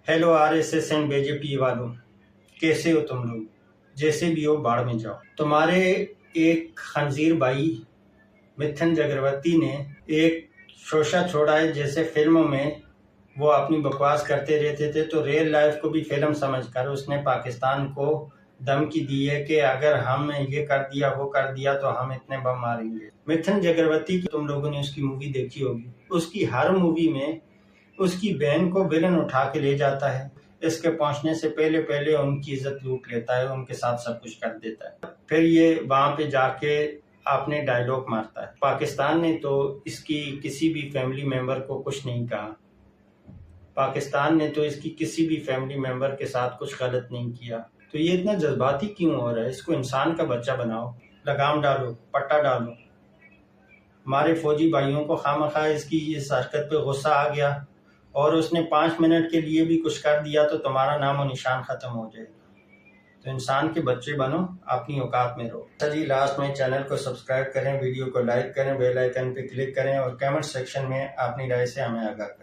Hello RSS and BJP वालों, कैसे हो तुम लोग? जैसे भी हो बाढ़ में जाओ। तुम्हारे एक खंजीर भाई मिथुन चक्रवर्ती ने एक शोषा छोड़ा है। जैसे फिल्मों में वो अपनी बकवास करते रहते थे, तो रियल लाइफ को भी फिल्म समझकर उसने पाकिस्तान को धमकी दी है कि अगर हम ये कर दिया वो कर दिया तो हम इतने बम मारेंगे। मिथुन चक्रवर्ती की तुम लोगों ने उसकी मूवी देखी होगी। उसकी हर मूवी में उसकी बहन को विलन उठा के ले जाता है। इसके पहुंचने से पहले पहले उनकी इज्जत लूट लेता है, उनके साथ सब कुछ कर देता है। फिर ये वहां पे जाके अपने डायलॉग मारता है। पाकिस्तान ने तो इसकी किसी भी फैमिली मेंबर को कुछ नहीं कहा। पाकिस्तान ने तो इसकी किसी भी फैमिली मेंबर के साथ कुछ गलत नहीं किया। तो ये इतना जज्बाती क्यों हो रहा है? इसको इंसान का बच्चा बनाओ, लगाम डालो, पट्टा डालो। हमारे फौजी भाइयों को खामखा इसकी इस हरकत पे गुस्सा आ गया और उसने 5 मिनट के लिए भी कुछ कर दिया तो तुम्हारा नाम और निशान खत्म हो जाएगा। तो इंसान के बच्चे बनो, अपनी औकात में रहो। चलिए लास्ट में चैनल को सब्सक्राइब करें, वीडियो को लाइक करें, बेल आइकन पे क्लिक करें और कमेंट सेक्शन में अपनी राय से हमें आगाह करें।